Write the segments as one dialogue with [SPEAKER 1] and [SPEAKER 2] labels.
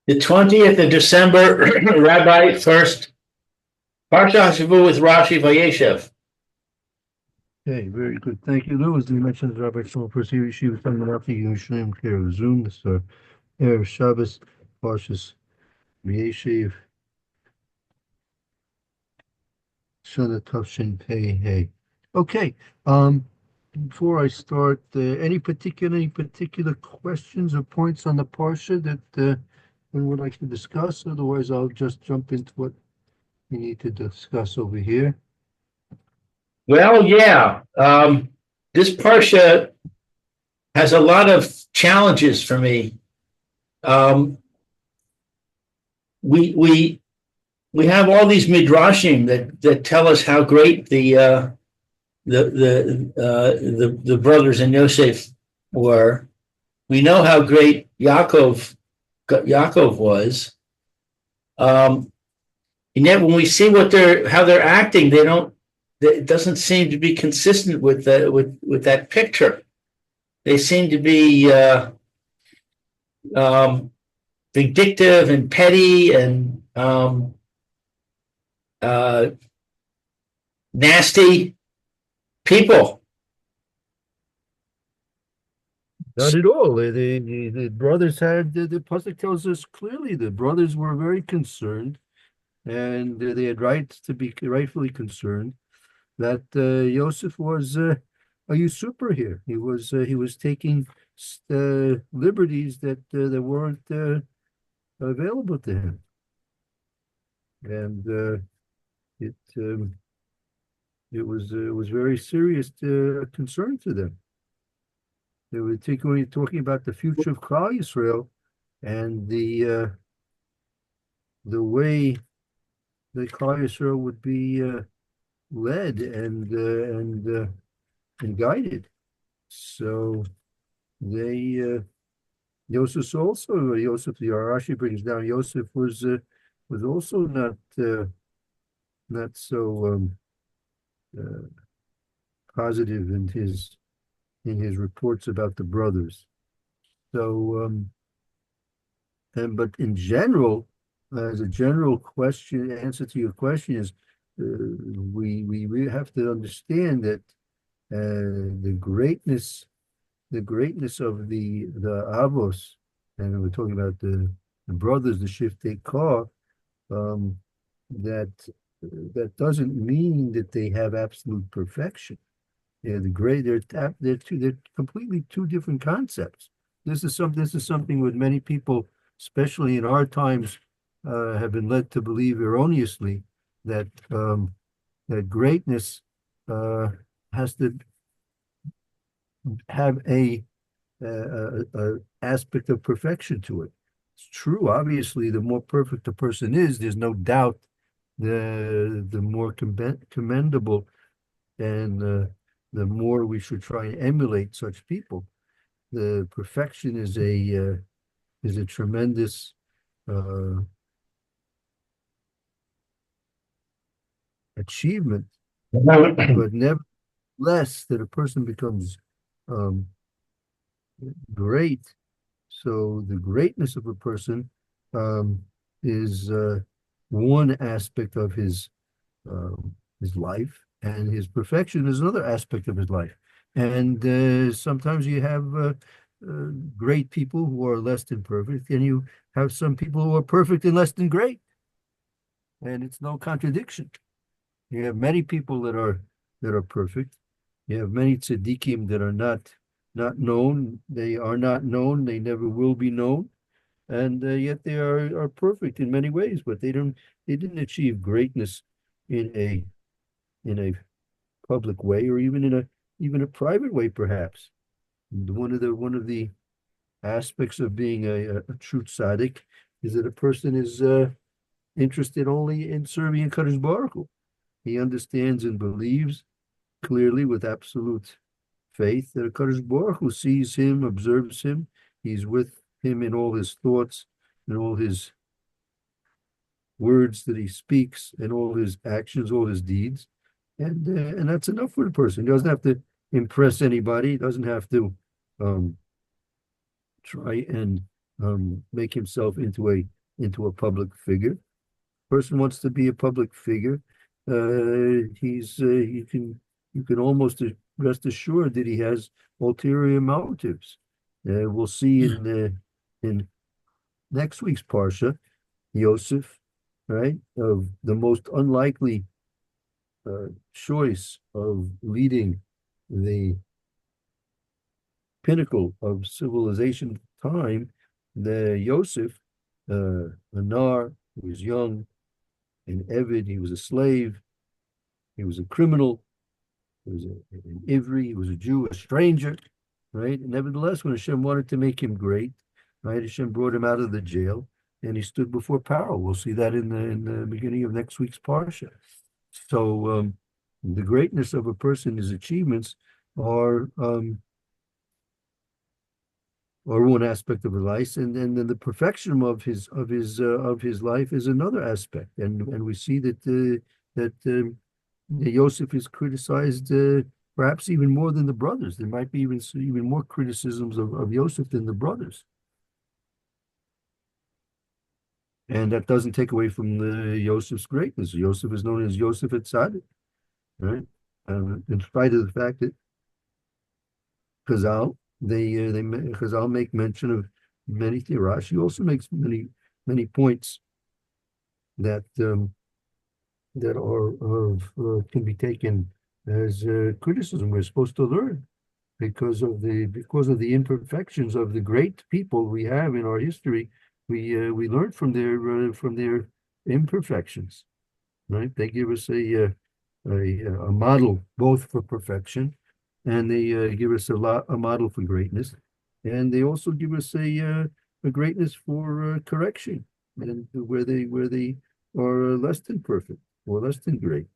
[SPEAKER 1] The 20th of December, Rabbi Furst, Parsha Hashavua with Rashi Vayeshev.
[SPEAKER 2] Okay, very good. Thank you, Lou. As you mentioned, Rabbi Shmuel Percy, she was talking about the Yerushalayim care of Zoom. This Erev Shabbos, Parshas Vayeshev, Shana Tavshin Pei Hey. Okay, before I start, any particular questions or points on the Parsha that one would like to discuss? Otherwise, I'll just jump into what we need to discuss over here.
[SPEAKER 1] Well, yeah, this Parsha has a lot of challenges for me. Um, we have all these midrashim that tell us how great the brothers in Yosef were. We know how great Yaakov was. And yet, when we see how they're acting, they don't. It doesn't seem to be consistent with that picture. They seem to be vindictive and petty and nasty people.
[SPEAKER 2] Not at all. The brothers had, the pasuk tells us clearly the brothers were very concerned, and they had rights to be rightfully concerned that Yosef was a usurper here. He was taking liberties that weren't available to him, and it was very serious concern to them. They were talking about the future of Klal Yisrael and the way the Klal Yisrael would be led and guided. So Yosef, the Rashi brings down, Yosef was also not so uh, positive in his reports about the brothers. So, but in general, as a general answer to your question is, we really have to understand that the greatness of the Avos, and we're talking about the brothers, the Shiftei Kah, that doesn't mean that they have absolute perfection. They're completely two different concepts. This is something that many people, especially in our times, have been led to believe erroneously that that greatness has to have a aspect of perfection to it. It's true, obviously, the more perfect a person is, there's no doubt the more commendable and the more we should try and emulate such people. The perfection is a tremendous achievement, but nevertheless, that a person becomes um, great. So the greatness of a person is one aspect of his life, and his perfection is another aspect of his life. And sometimes you have great people who are less than perfect, and you have some people who are perfect and less than great. And it's no contradiction. You have many people that are perfect. You have many tzaddikim that are not known. They are not known. They never will be known, and yet they are perfect in many ways. But they didn't achieve greatness in a public way, or even a private way, perhaps. And one of the aspects of being a true tzaddik is that a person is interested only in serving Kadosh Baruch Hu. He understands and believes clearly with absolute faith that Kadosh Baruch Hu sees him, observes him. He's with him in all his thoughts and all his words that he speaks and all his actions, all his deeds. And that's enough for the person. He doesn't have to impress anybody. He doesn't have to try and make himself into a public figure. Person wants to be a public figure. You can almost rest assured that he has ulterior motives. We'll see in next week's Parsha, Yosef, right, of the most unlikely choice of leading the pinnacle of civilization time, the Yosef, a Nar, who was young, an Eved, he was a slave, he was a criminal, he was an Ivri, he was a Jew, a stranger, right? And nevertheless, when Hashem wanted to make him great, right, Hashem brought him out of the jail and he stood before Pharaoh. We'll see that in the beginning of next week's Parsha. So the greatness of a person, his achievements are one aspect of his life, and then the perfection of his life is another aspect. And we see that Yosef is criticized perhaps even more than the brothers. There might be even more criticisms of Yosef than the brothers. And that doesn't take away from the Yosef's greatness. Yosef is known as Yosef Tzaddik, right? In spite of the fact that Chazal Chazal make mention of many things. Rashi also makes many points that can be taken as criticism. We're supposed to learn because of the imperfections of the great people we have in our history. We learn from their imperfections, right? They give us a model both for perfection, and they give us a model for greatness, and they also give us a greatness for correction, and where they are less than perfect or less than great.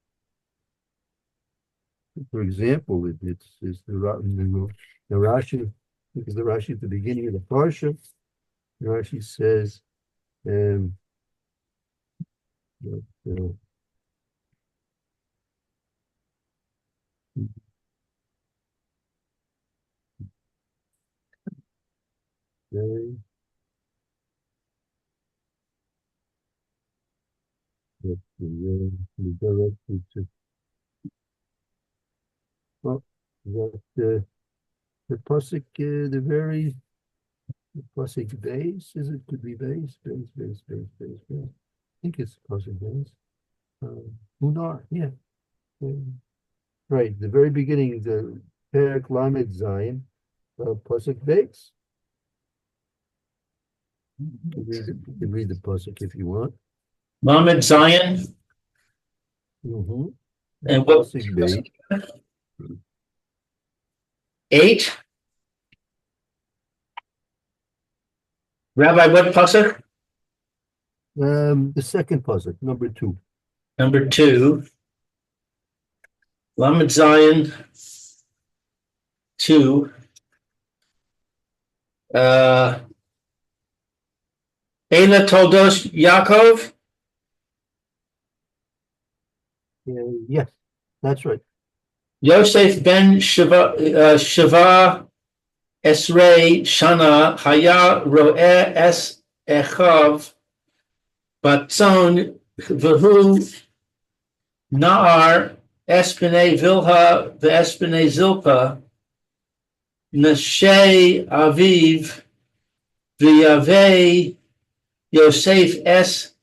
[SPEAKER 2] For example, it's the Rashi, because the Rashi at the beginning of the Parsha, Rashi says, the pasuk, the pasuk base, is it? Could be base. I think it's pasuk base. Unar, yeah. Right, the very beginning, the Perek Lamed Zion, pasuk base. You can read the pasuk if you want.
[SPEAKER 1] Lamed Zion.
[SPEAKER 2] Mm-hmm.
[SPEAKER 1] And what? 8. Rabbi, what pasuk?
[SPEAKER 2] The second pasuk, number 2.
[SPEAKER 1] Number 2. Lamed Zion 2. Eila Toldos Yaakov.
[SPEAKER 2] Yes, that's right.
[SPEAKER 1] Yosef ben Sheva Esrei Shana Haya Ro'eh Es Echav Batzon V'hu Naar Espene Vilha V'Espene Zilpa Nashei Aviv V'Yavei Yosef Es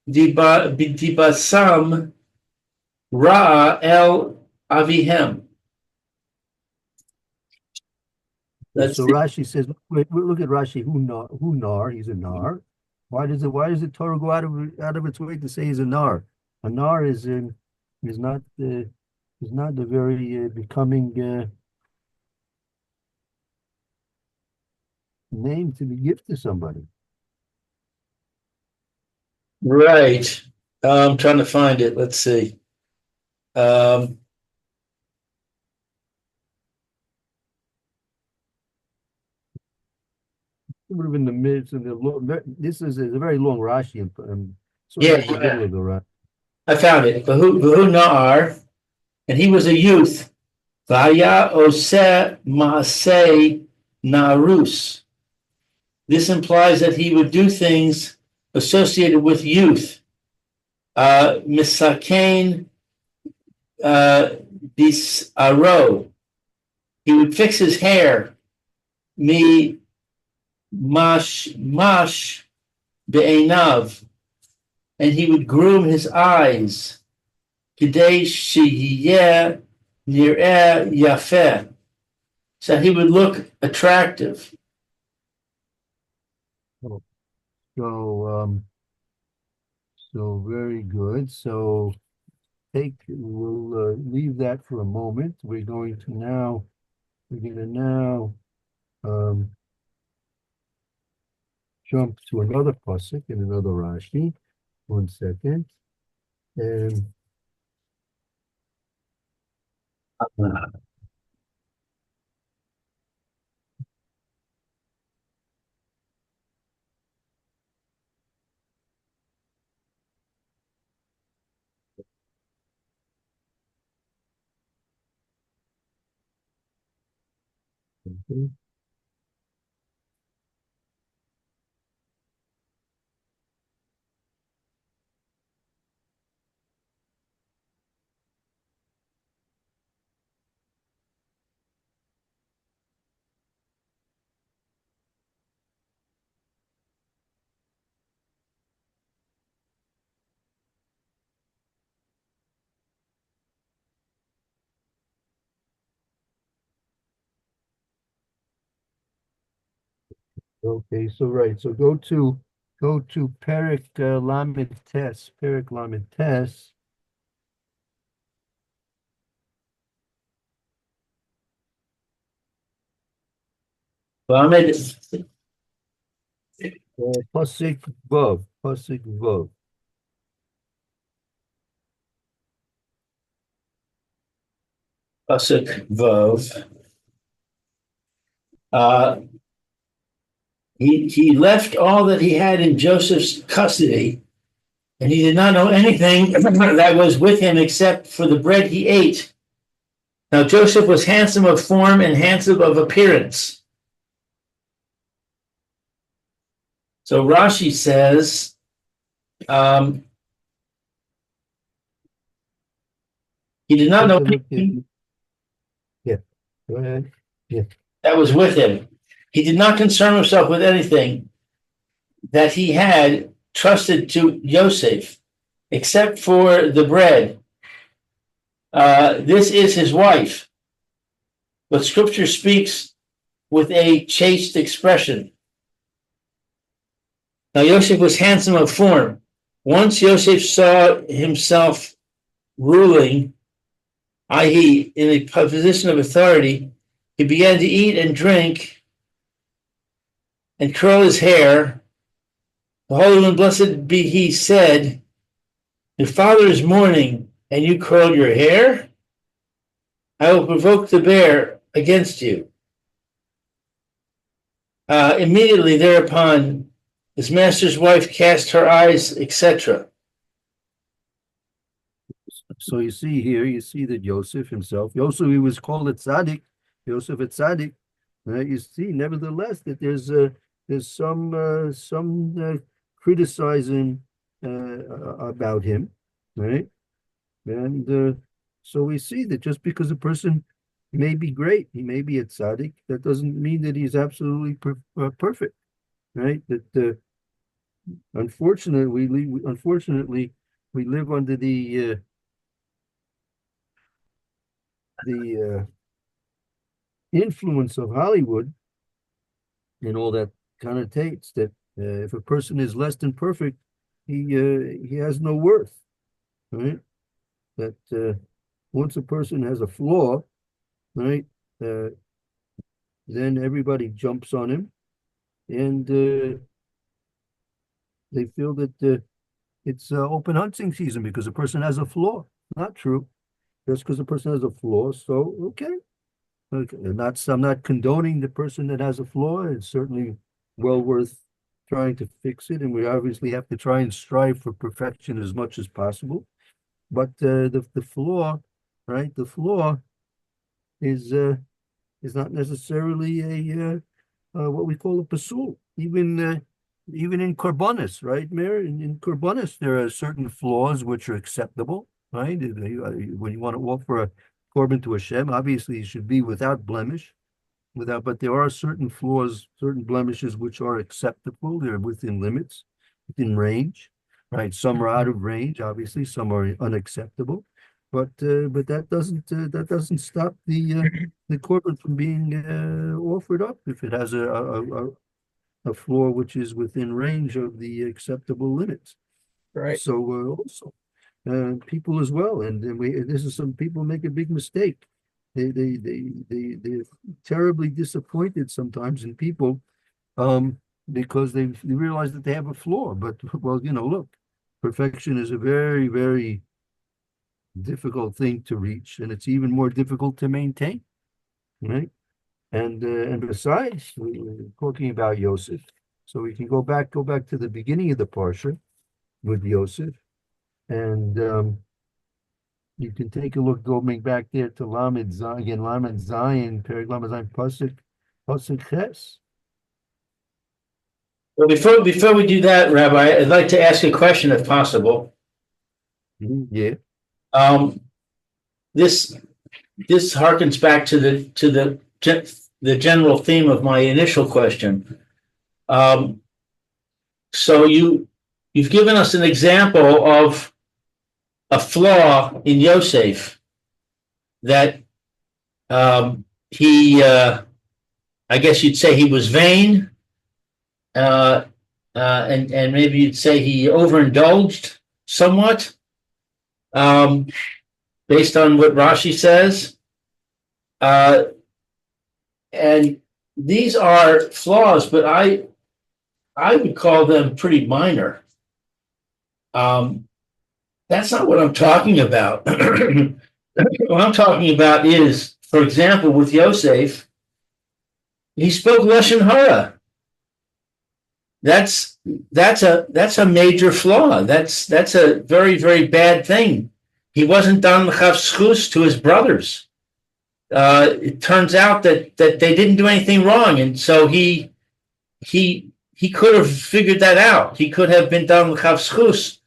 [SPEAKER 1] Dibasam Ra El Avihem.
[SPEAKER 2] So Rashi says, look at Rashi. Who nar? He's a nar. Why does the Torah go out of its way to say he's a nar? A nar is not the very becoming name to be given to somebody.
[SPEAKER 1] Right. I'm trying to find it. Let's see.
[SPEAKER 2] Would have been the midst and this is a very long Rashi.
[SPEAKER 1] Yeah, I found it. Vahu Na'ar, and he was a youth. Vaya Oseh Maaseh Narus. This implies that he would do things associated with youth. Misakein bisaro. He would fix his hair. Mi mash be'enav. And he would groom his eyes. Kidei sheyeh nireh yafeh. So he would look attractive.
[SPEAKER 2] So, so very good. So we'll leave that for a moment. We're going to now jump to another pasuk in another Rashi. 1 second. And okay, so right. So go to Perek Lamed Tes, Perek Lamed Tes. Pasuk Vav, Pasuk Vav.
[SPEAKER 1] Pasuk Vov. He left all that he had in Joseph's custody, and he did not know anything that was with him except for the bread he ate. Now Joseph was handsome of form and handsome of appearance. So Rashi says, he did not know anything
[SPEAKER 2] Yeah, go ahead. Yeah.
[SPEAKER 1] that was with him. He did not concern himself with anything that he had trusted to Yosef, except for the bread. This is his wife. But scripture speaks with a chaste expression. Now Yosef was handsome of form. Once Yosef saw himself ruling, i.e., in a position of authority, he began to eat and drink and curl his hair. The Holy One, blessed be he, said, "Your father is mourning, and you curl your hair? I will provoke the bear against you." Immediately thereupon, his master's wife cast her eyes, etc.
[SPEAKER 2] So you see here, you see that Yosef himself, he was called a tzaddik, Yosef a tzaddik. You see, nevertheless, that there's some criticizing about him, right? And so we see that just because a person may be great, he may be a tzaddik, that doesn't mean that he's absolutely perfect, right? That unfortunately, we live under the influence of Hollywood and all that connotates that if a person is less than perfect, he has no worth, right? That once a person has a flaw, right, then everybody jumps on him, and they feel that it's open hunting season because a person has a flaw. Not true. Just because a person has a flaw, so okay. I'm not condoning the person that has a flaw. It's certainly well worth trying to fix it, and we obviously have to try and strive for perfection as much as possible. But the flaw, right? The flaw is not necessarily a what we call a pasul, even in korbanos, right, Mayor? In korbanos, there are certain flaws which are acceptable, right? When you want to offer a korban to Hashem, obviously it should be without blemish, but there are certain flaws, certain blemishes which are acceptable. They're within limits, within range, right? Some are out of range, obviously, some are unacceptable, but that doesn't stop the korban from being offered up if it has a flaw which is within range of the acceptable limits.
[SPEAKER 1] Right.
[SPEAKER 2] So also people as well, and this is some people make a big mistake. They're terribly disappointed sometimes in people because they realize that they have a flaw. But well, look, perfection is a very, very difficult thing to reach, and it's even more difficult to maintain, right? And besides, we're talking about Yosef, so we can go back to the beginning of the Parsha with Yosef, and you can take a look going back there to Lamed Zion, again, Lamed Zion, Perek Lamed Zion, Pasuk Ches.
[SPEAKER 1] Well, before we do that, Rabbi, I'd like to ask a question if possible.
[SPEAKER 2] Yeah.
[SPEAKER 1] This harkens back to the general theme of my initial question. So you've given us an example of a flaw in Yosef that he, I guess you'd say he was vain, and maybe you'd say he overindulged somewhat, based on what Rashi says. And these are flaws, but I would call them pretty minor. That's not what I'm talking about. What I'm talking about is, for example, with Yosef, he spoke lashon hara. That's a major flaw. That's a very, very bad thing. He wasn't done l'chav schus to his brothers. It turns out that they didn't do anything wrong, and so he could have figured that out. He could have been done l'chav schus,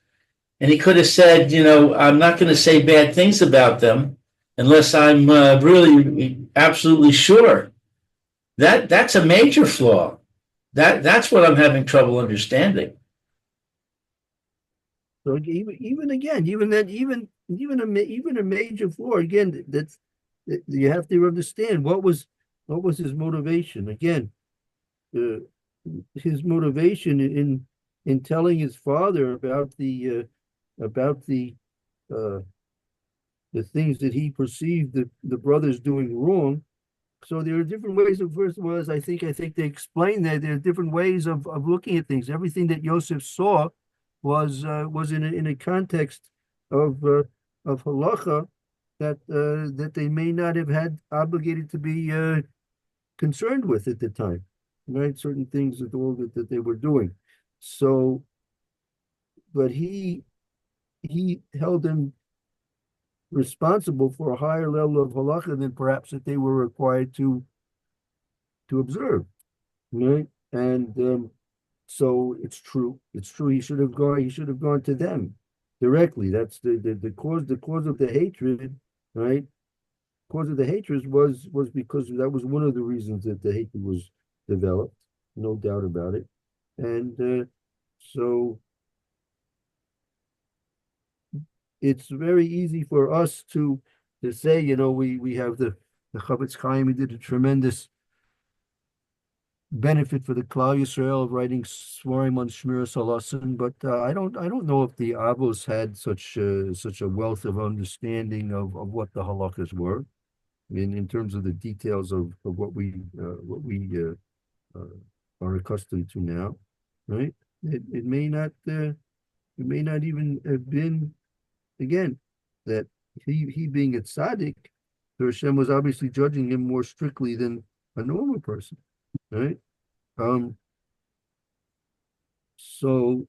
[SPEAKER 1] and he could have said, I'm not going to say bad things about them unless I'm really absolutely sure. That's a major flaw. That's what I'm having trouble understanding.
[SPEAKER 2] So even again, even a major flaw again. That you have to understand what was his motivation. Again, his motivation in telling his father about the things that he perceived the brothers doing wrong. So there are different ways of, first was, I think they explained that there are different ways of looking at things. Everything that Yosef saw was in a context of halacha that they may not have had obligated to be concerned with at the time, right? Certain things that they were doing. So, but he held them responsible for a higher level of halacha than perhaps that they were required to observe, right? And so it's true. He should have gone to them directly. That's the cause of the hatred, right? Cause of the hatred was because that was one of the reasons that the hatred was developed, no doubt about it. And so it's very easy for us to say, we have the Chavetz Chaim. He did a tremendous benefit for the Klal Yisrael of writing Svarim on Shmiras Halasin, but I don't know if the Avos had such a wealth of understanding of what the halakas were, in terms of the details of what we are accustomed to now, right? It may not even have been, again, that he being a tzaddik, Hashem was obviously judging him more strictly than a normal person, right? So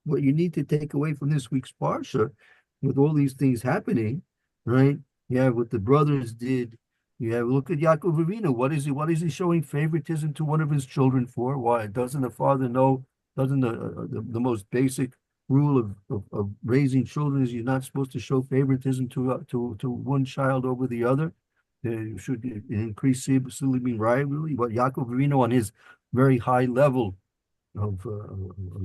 [SPEAKER 2] what you need to take away from this week's Parsha, with all these things happening, right? Yeah, what the brothers did, You have look at Yaakov Avinu. What is he showing favoritism to one of his children for? Why doesn't the father know? Doesn't the most basic rule of raising children is you're not supposed to show favoritism to one child over the other. You should increase sibling rivalry. But Yaakov Avinu on his very high level of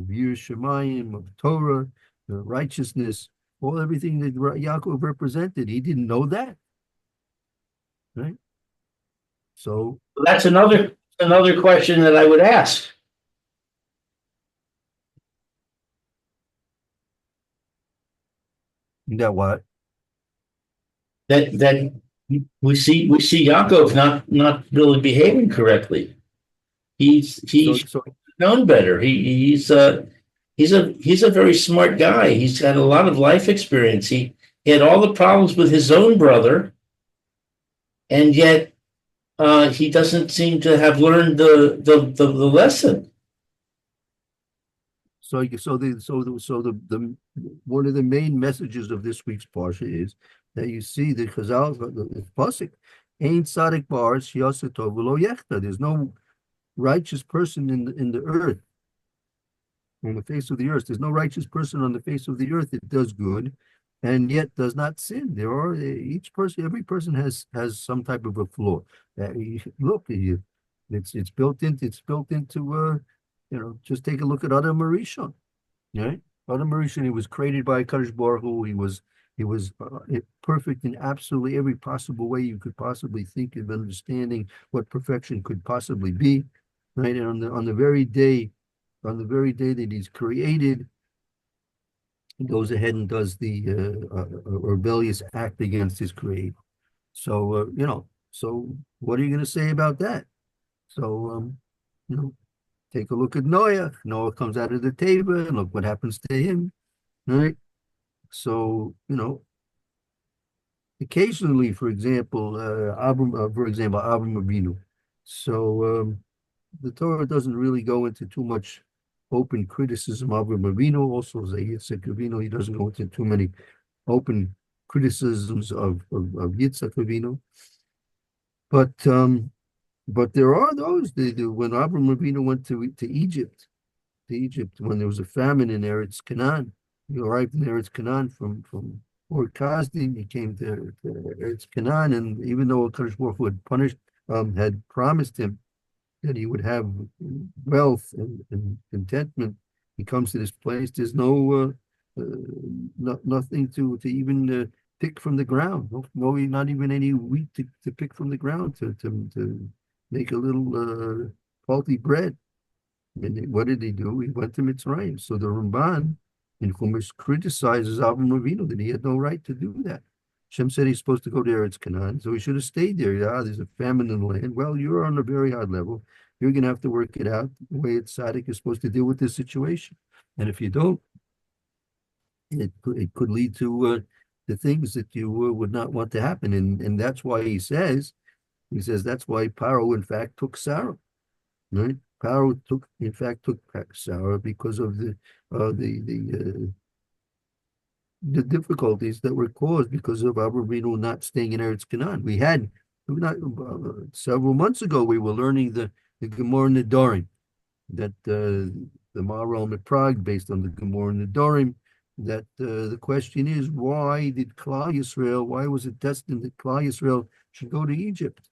[SPEAKER 2] Yerushalayim, of Torah, righteousness, everything that Yaakov represented, he didn't know that, right? So
[SPEAKER 1] That's another question that I would ask.
[SPEAKER 2] that what?
[SPEAKER 1] That we see Yaakov not really behaving correctly. He's
[SPEAKER 2] So
[SPEAKER 1] known better. He's a very smart guy. He's had a lot of life experience. He had all the problems with his own brother, and yet he doesn't seem to have learned the lesson.
[SPEAKER 2] The one of the main messages of this week's parsha is that you see the Chazal, the pasuk, "Ein tzaddik ba'aretz she'aseh tov v'lo yechta." There's no righteous person in the earth, on the face of the earth. There's no righteous person on the face of the earth that does good, and yet does not sin. Every person has some type of a flaw. Look, it's built into. Just take a look at Adam Arishon. Right? Adam Arishon, he was created by Kadosh Baruch Hu. He was perfect in absolutely every possible way you could possibly think of understanding what perfection could possibly be. Right? And on the very day that he's created, he goes ahead and does the rebellious act against his creator. So what are you going to say about that? So, take a look at Noah. Noah comes out of the table, and look what happens to him, right? So, occasionally, for example, Avram Avinu. So, the Torah doesn't really go into too much open criticism of Avram Avinu. Also, Yitzhak Avinu, he doesn't go into too many open criticisms of Yitzhak Avinu. But there are those when Avram Avinu went to Egypt, when there was a famine in Eretz Canaan. He arrived in Eretz Canaan from Ur Kasdim. He came to Eretz Canaan, and even though Kadosh Baruch Hu had promised him that he would have wealth and contentment, he comes to this place. There's nothing to even pick from the ground. No, not even any wheat to pick from the ground to make a little faulty bread. And what did he do? He went to Mitzrayim. So the Ramban in Chumash criticizes Avram Avinu that he had no right to do that. Hashem said he's supposed to go to Eretz Canaan, so he should have stayed there. Yeah, there's a famine in the land. Well, you're on a very high level. You're going to have to work it out the way it's tzaddik is supposed to deal with this situation. And if you don't, it could lead to the things that you would not want to happen. And that's why he says that's why Paro in fact took Sarah, right? Paro in fact took Sarah because of the difficulties that were caused because of Avram not staying in Eretz Canaan. We had not several months ago we were learning the Gemara Nedarim, that the Maharal in Prague, based on the Gemara Nedarim, that the question is, why was it destined that Klal Yisrael should go to Egypt?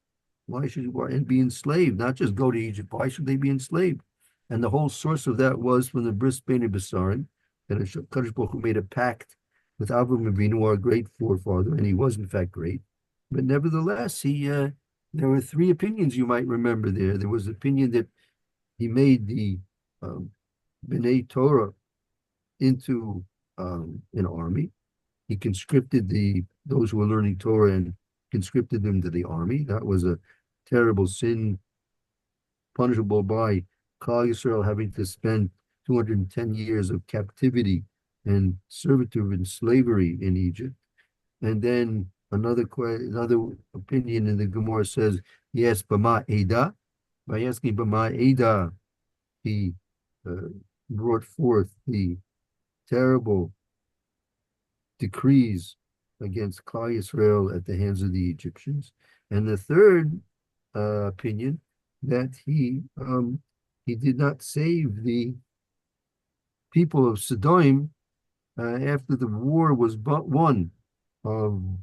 [SPEAKER 2] And be enslaved, not just go to Egypt? Why should they be enslaved? And the whole source of that was from the Bris Bein Besarim, that Kadosh Baruch Hu made a pact with Avram Avinu, our great forefather, and he was in fact great. But nevertheless, there were three opinions you might remember there. There was the opinion that he made the B'nai Torah into an army. He conscripted those who were learning Torah and conscripted them to the army. That was a terrible sin, punishable by Klal Yisrael having to spend 210 years of captivity and servitude and slavery in Egypt. And then another opinion in the Gemara says, yes, Bama Eda. By asking Bama Eda, he brought forth the terrible decrees against Klal Yisrael at the hands of the Egyptians. And the third opinion, that he did not save the people of Sodom after the war was but won, um,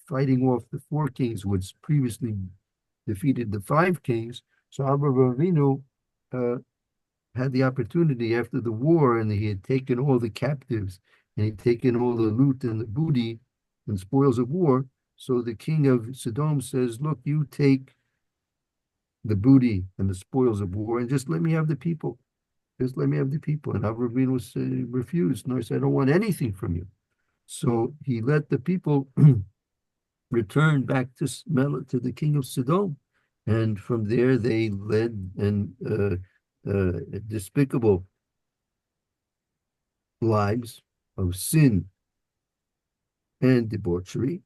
[SPEAKER 2] fighting off the four kings who had previously defeated the five kings. So Avraham Avinu uh, had the opportunity after the war, and he had taken all the captives, and he'd taken all the loot and the booty and spoils of war. So the king of Sodom says, "Look, you take the booty and the spoils of war, and just let me have the people. Just let me have the people." And Avraham was refused. No, he said, "I don't want anything from you." So he let the people return back to the king of Sodom, and from there they led despicable lives of sin and debauchery,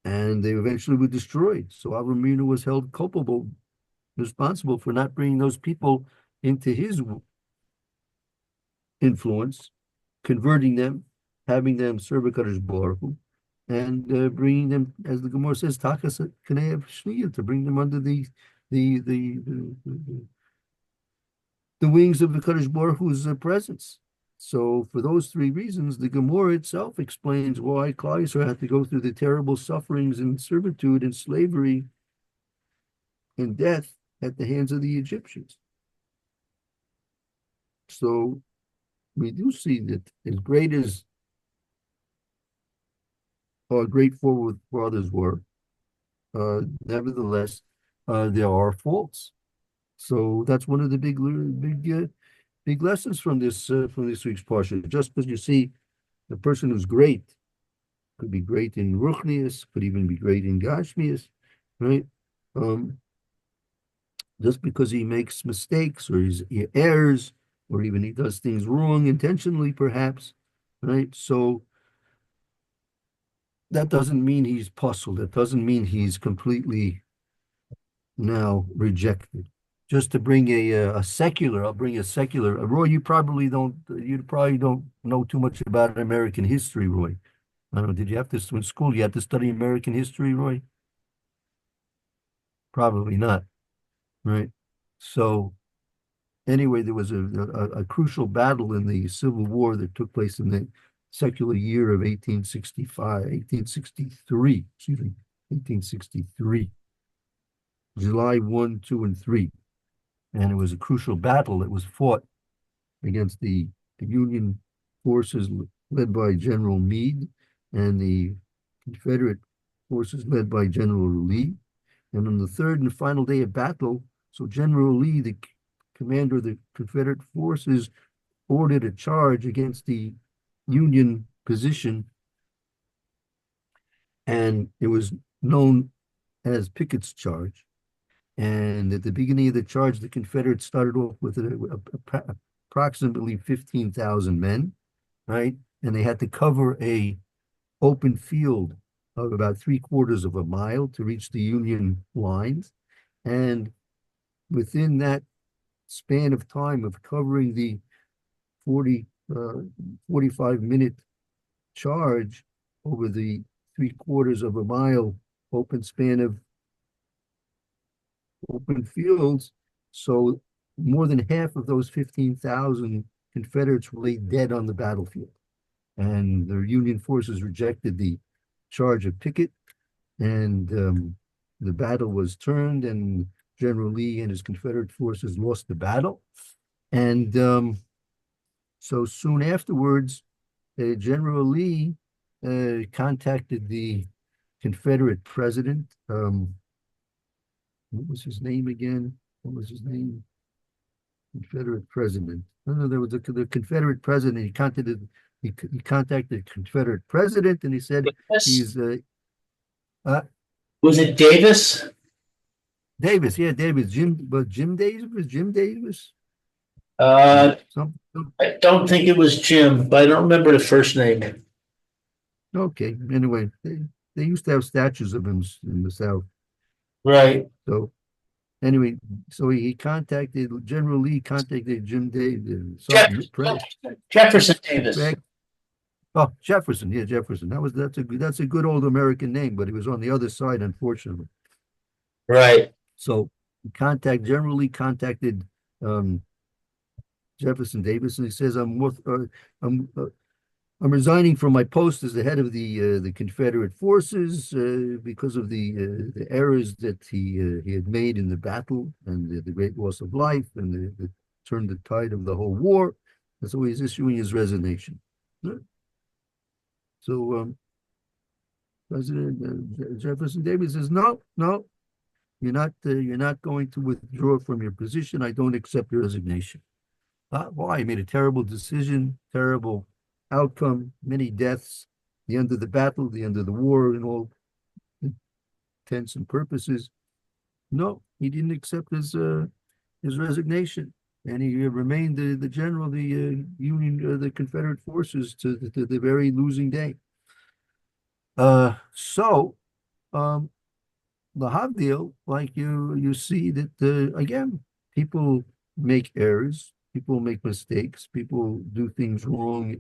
[SPEAKER 2] and they eventually were destroyed. So Avraham was held culpable, responsible for not bringing those people into his influence, converting them, having them serve a Kadosh Baruch Hu, and bringing them, as the Gemara says, takas kanei shniya, to bring them under the the the, the wings of the Kadosh Baruch Hu's presence. So, for those three reasons, the Gemara itself explains why Klal Yisrael had to go through the terrible sufferings and servitude and slavery and death at the hands of the Egyptians. So, we do see that as great as our great forefathers were, nevertheless, there are faults. So that's one of the big lessons from this week's parsha. Just because you see the person who's great, could be great in ruchnius, could even be great in gashmius, right? Just because he makes mistakes, or he errs, or even he does things wrong intentionally, perhaps, right? So that doesn't mean he's puzzled. That doesn't mean he's completely now rejected. Just to bring a secular, I'll bring a secular. Roy, you probably don't know too much about American history, Roy. I don't know. Did you have to in school? You had to study American history, Roy? Probably not, right? So anyway, there was a crucial battle in the Civil War that took place in the secular year of 1863, excuse me, 1863, July 1, 2, and 3. And it was a crucial battle that was fought against the Union forces led by General Meade and the Confederate forces led by General Lee. And on the third and final day of battle, so General Lee, the commander of the Confederate forces, ordered a charge against the Union position, and it was known as Pickett's charge. And at the beginning of the charge, the Confederates started off with approximately 15,000 men, right? And they had to cover a open field of about 3/4 of a mile to reach the Union lines. And within that span of time of covering the 45-minute charge over the 3/4 of a mile open span of open fields, so more than half of those 15,000 Confederates lay dead on the battlefield. And the Union forces rejected the charge of Pickett, and the battle was turned, and General Lee and his Confederate forces lost the battle. And so soon afterwards, General Lee contacted the Confederate president. What was his name again? What was his name? Confederate president. No, there was the Confederate president. He contacted the Confederate president, and he said he's
[SPEAKER 1] Was it Davis?
[SPEAKER 2] Davis. Yeah, Davis. Jim Davis.
[SPEAKER 1] I don't think it was Jim, but I don't remember the first name.
[SPEAKER 2] Okay. Anyway, they used to have statues of him in the South.
[SPEAKER 1] Right.
[SPEAKER 2] So anyway, so he contacted General Lee, contacted Jim Davis,
[SPEAKER 1] Jefferson Davis.
[SPEAKER 2] Oh, Jefferson. Yeah, Jefferson. That's a good old American name, but he was on the other side, unfortunately.
[SPEAKER 1] Right.
[SPEAKER 2] So generally contacted um, Jefferson Davis, and he says, I'm I'm resigning from my post as the head of the Confederate forces because of the errors that he had made in the battle and the great loss of life and the turned the tide of the whole war. And so he's issuing his resignation. So President Jefferson Davis says, "No, no, you're not going to withdraw from your position. I don't accept your resignation." Why? He made a terrible decision, terrible outcome, many deaths, the end of the battle, the end of the war, and all intents and purposes. No, he didn't accept his resignation, and he remained the general of the Union, the Confederate forces to the very losing day. So um, the Havdil, like you see that again, people make errors, people make mistakes, people do things wrong,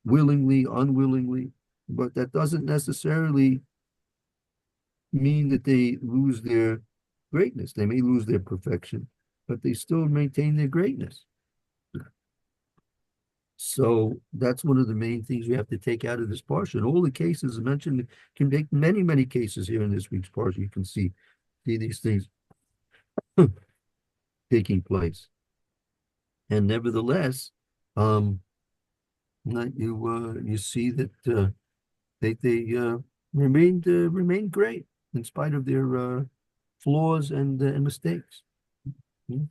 [SPEAKER 2] willingly, unwillingly, but that doesn't necessarily mean that they lose their greatness. They may lose their perfection, but they still maintain their greatness. So that's one of the main things we have to take out of this parsha. And all the cases mentioned can make many, many cases here in this week's parsha. You can see these things taking place. And nevertheless, um, you see that they remained great in spite of their flaws and mistakes. Hmm.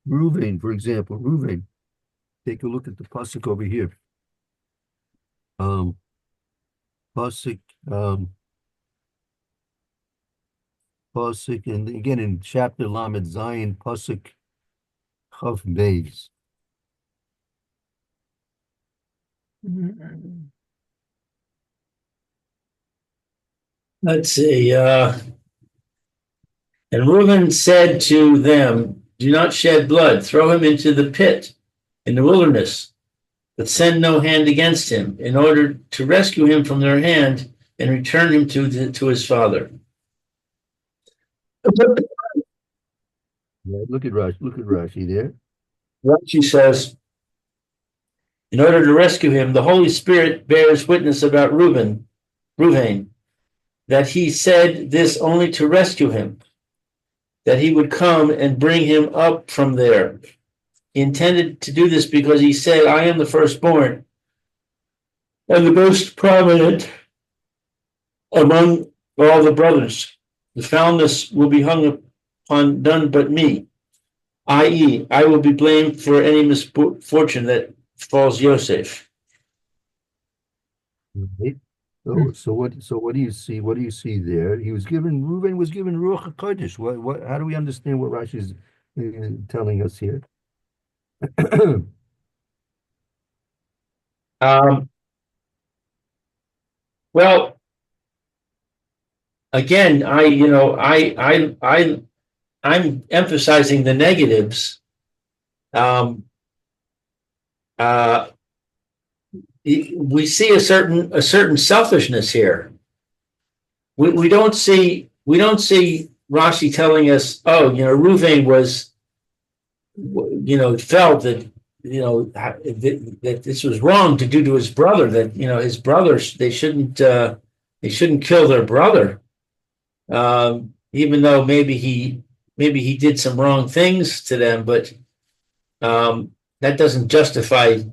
[SPEAKER 2] Ruvain, for example, Ruvain. Take a look at the pasuk over here. Um, pasuk, um, pasuk, and again in chapter Lamed Zion, pasuk Chaf Beis.
[SPEAKER 1] Let's see. And Reuben said to them, "Do not shed blood. Throw him into the pit in the wilderness, but send no hand against him, in order to rescue him from their hand and return him to his father."
[SPEAKER 2] Yeah, look at Rashi. Look at Rashi there.
[SPEAKER 1] Rashi says, in order to rescue him, the Holy Spirit bears witness about Reuven, that he said this only to rescue him, that he would come and bring him up from there. He intended to do this because he said, "I am the firstborn and the most prominent among all the brothers. The foulness will be hung upon none but me, i.e., I will be blamed for any misfortune that falls Yosef."
[SPEAKER 2] Right. So what do you see? What do you see there? Reuben was given Ruach HaKodesh. How do we understand what Rashi is telling us here?
[SPEAKER 1] Um, well, again, I'm emphasizing the negatives. Um, uh, we see a certain selfishness here. We don't see Rashi telling us, oh, Ruvain was, felt that that this was wrong to do to his brother. That his brothers, they shouldn't kill their brother, even though maybe he did some wrong things to them, but that doesn't justify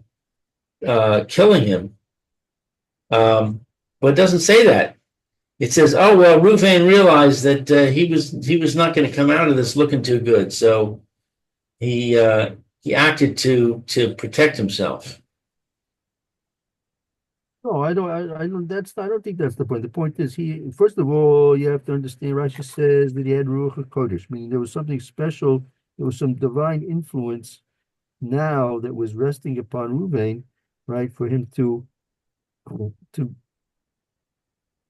[SPEAKER 1] killing him. But it doesn't say that. It says, "Oh well, Ruvain realized that he was not going to come out of this looking too good, so he acted to protect himself."
[SPEAKER 2] No, I don't think that's the point. The point is first of all, you have to understand Rashi says that he had Ruach HaKodesh, meaning there was something special, there was some divine influence now that was resting upon Ruvain, right, for him to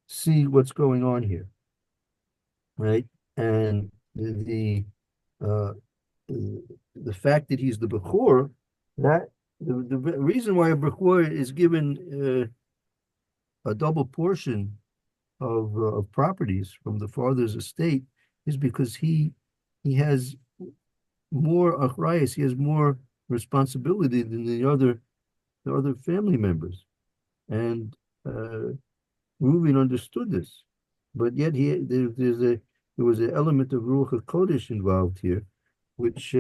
[SPEAKER 2] see what's going on here, right? And the uh the fact that he's the Bechor, that the reason why a Bechor is given a double portion of properties from the father's estate is because he has more achrayas, he has more responsibility than the other family members. And Reuven understood this, but yet there was an element of Ruach HaKodesh involved here, which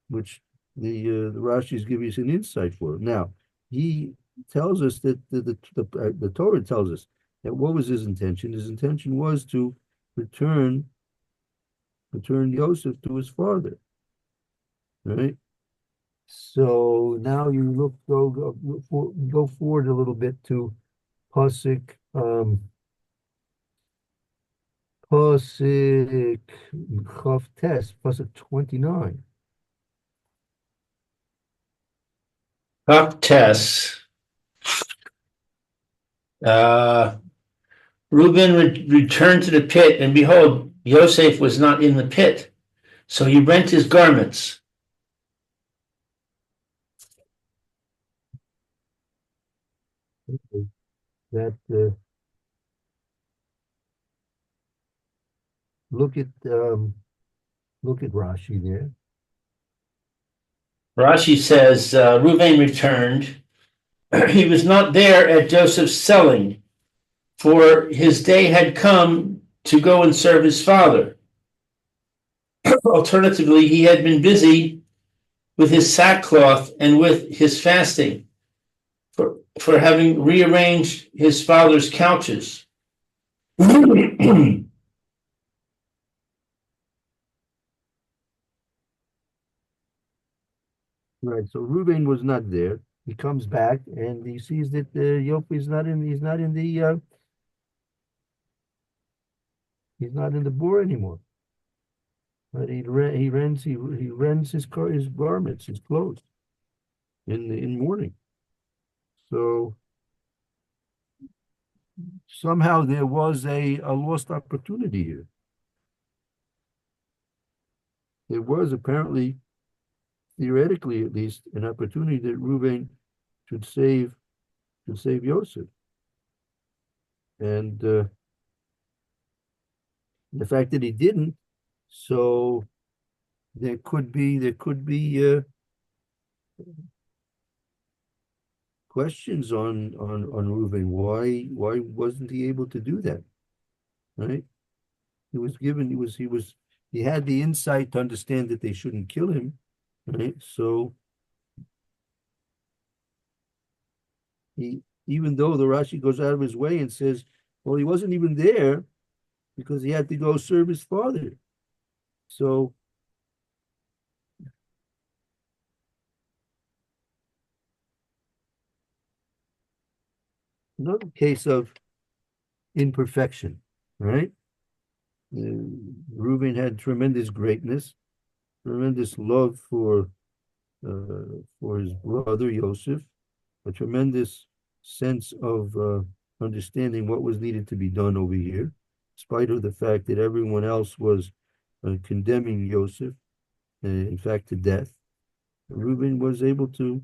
[SPEAKER 2] which the Rashi's giving us an insight for. Now, he tells us that the Torah tells us that what was his intention? His intention was to return return Yosef to his father, right? So now you go forward a little bit to Pasuk Pasuk Chavtes, Pasuk 29.
[SPEAKER 1] Baptes. Uh, Reuben returned to the pit, and behold, Yosef was not in the pit. So he rent his garments.
[SPEAKER 2] That look at look at Rashi there.
[SPEAKER 1] Rashi says Reuben returned. He was not there at Joseph's selling, for his day had come to go and serve his father. Alternatively, he had been busy with his sackcloth and with his fasting for having rearranged his father's couches.
[SPEAKER 2] Right. So Reuben was not there. He comes back and he sees that Yosef is not in. He's not in the. He's not in the bore anymore. But he rents his garments, his clothes in mourning. So somehow there was a lost opportunity here. There was apparently, theoretically at least, an opportunity that Reuben should save Yosef. And the fact that he didn't, so there could be questions on Reuben. Why wasn't he able to do that? Right? He had the insight to understand that they shouldn't kill him. Right? So he even though the Rashi goes out of his way and says, well, he wasn't even there because he had to go serve his father. So another case of imperfection, right? Reuben had tremendous greatness, tremendous love for his brother Yosef, a tremendous sense of understanding what was needed to be done over here, in spite of the fact that everyone else was condemning Yosef, in fact, to death. Reuben was able to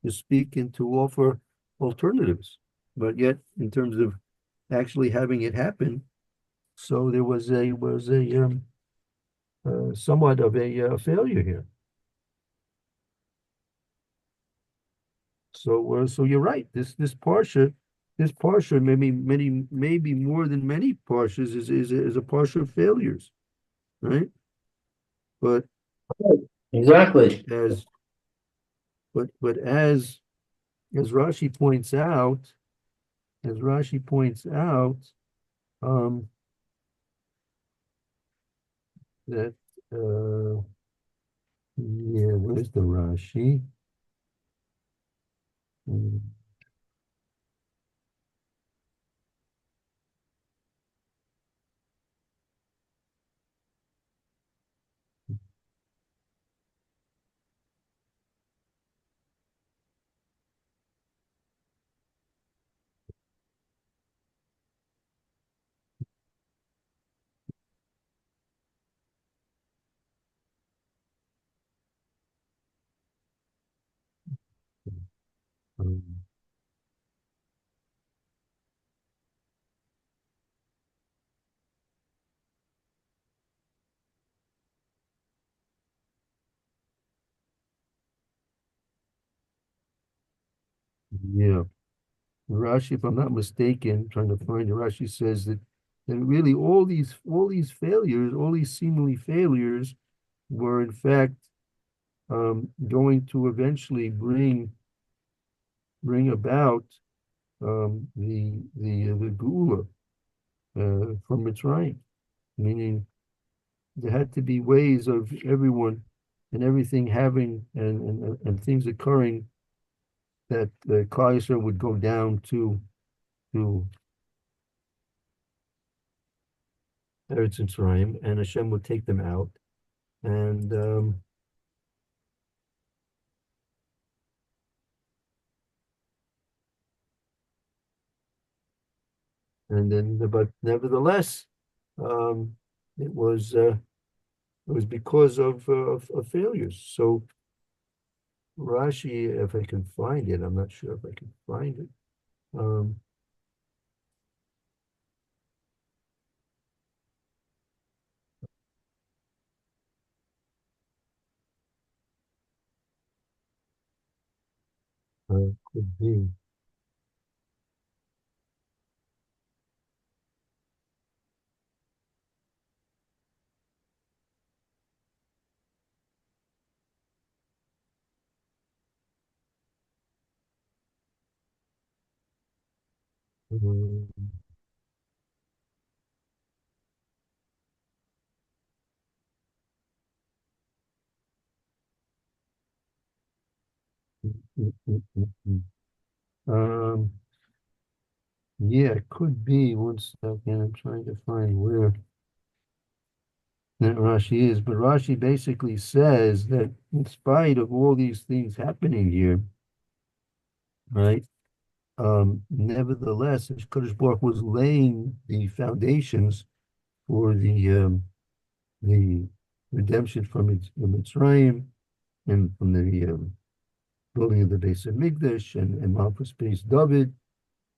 [SPEAKER 2] speak and to offer alternatives, but yet, in terms of actually having it happen, so there was a somewhat of a failure here. So you're right. This parsha, maybe more than many parshas is a parsha of failures, right? But
[SPEAKER 1] Exactly.
[SPEAKER 2] as but as Rashi points out, as Rashi points out, um, that yeah, where's the Rashi? Mm, Yeah. Rashi, if I'm not mistaken, trying to find it, Rashi says that really all these failures, all these seemingly failures were in fact going to eventually bring about the Geula from Mitzrayim, meaning there had to be ways of everyone and everything having and things occurring that Klal Yisrael would go down to Eretz Mitzrayim, and Hashem would take them out, and then but nevertheless, um, it was because of failures. So Rashi, if I can find it, I'm not sure if I can find it. Um, could be. Um, mm, mm, mm, mm. Um, yeah, it could be. One second, I'm trying to find where that Rashi is, but Rashi basically says that in spite of all these things happening here, right? Nevertheless, Kadosh Baruch was laying the foundations for the redemption from Mitzrayim and from the building of the base of Migdash and Malchus base David.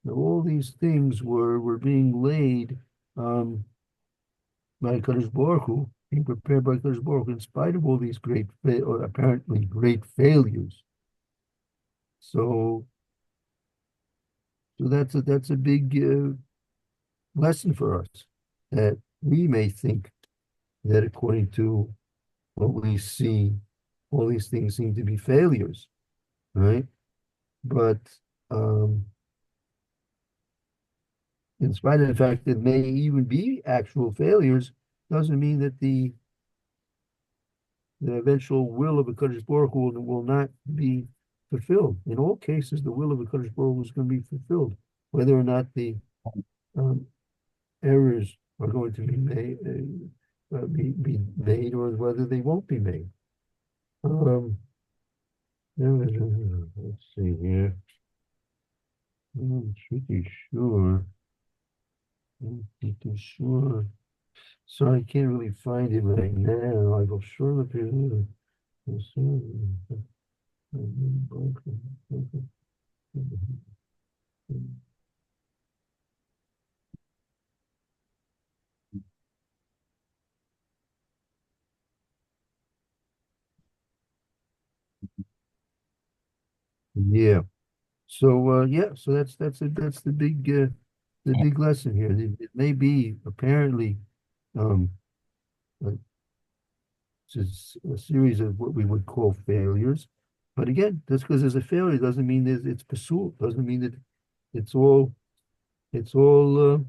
[SPEAKER 2] Now, all these things were being laid by Kadosh Baruch Hu, being prepared by Kadosh Baruch Hu, in spite of all these or apparently great failures. So, so that's a big lesson for us, that we may think that according to what we see, all these things seem to be failures, right? But um, in spite of the fact that may even be actual failures, doesn't mean that the eventual will of a Kadosh Baruch Hu will not be fulfilled. In all cases, the will of a Kadosh Baruch Hu is going to be fulfilled, whether or not the um, errors are going to be made, or whether they won't be made. Um, let's see here. I'm pretty sure. I'm pretty sure. So I can't really find it right now. I will surely be. Yeah. So yeah, so that's the big lesson here. It may be apparently um a, a series of what we would call failures, but again, just because there's a failure doesn't mean that it's pursued. Doesn't mean that it's all it's all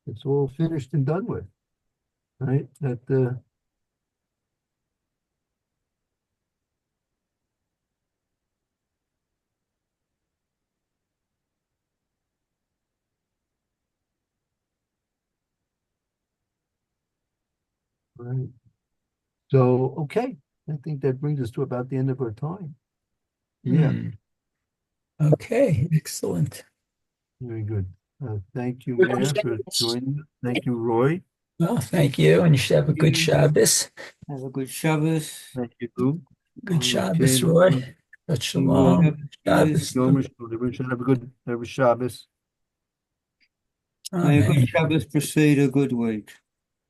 [SPEAKER 2] it's all finished and done with, right? That right. So okay, I think that brings us to about the end of our time. Yeah,
[SPEAKER 3] Hmm. Okay, excellent.
[SPEAKER 2] very good. Thank you,
[SPEAKER 1] Good
[SPEAKER 2] Mayor, for
[SPEAKER 1] questions.
[SPEAKER 2] joining us. Thank you, Roy.
[SPEAKER 3] Well, thank you, and you should have a good
[SPEAKER 4] You
[SPEAKER 3] Shabbos.
[SPEAKER 4] have a good Shabbos.
[SPEAKER 2] Thank you, Lou.
[SPEAKER 3] Good
[SPEAKER 2] Okay,
[SPEAKER 3] Shabbos, Roy. Good
[SPEAKER 2] everyone,
[SPEAKER 3] Shalom.
[SPEAKER 4] Shabbos.
[SPEAKER 3] Shabbos.
[SPEAKER 2] everyone should have a good Shabbos.
[SPEAKER 4] May a good
[SPEAKER 3] Amen.
[SPEAKER 4] Shabbos precede a good week.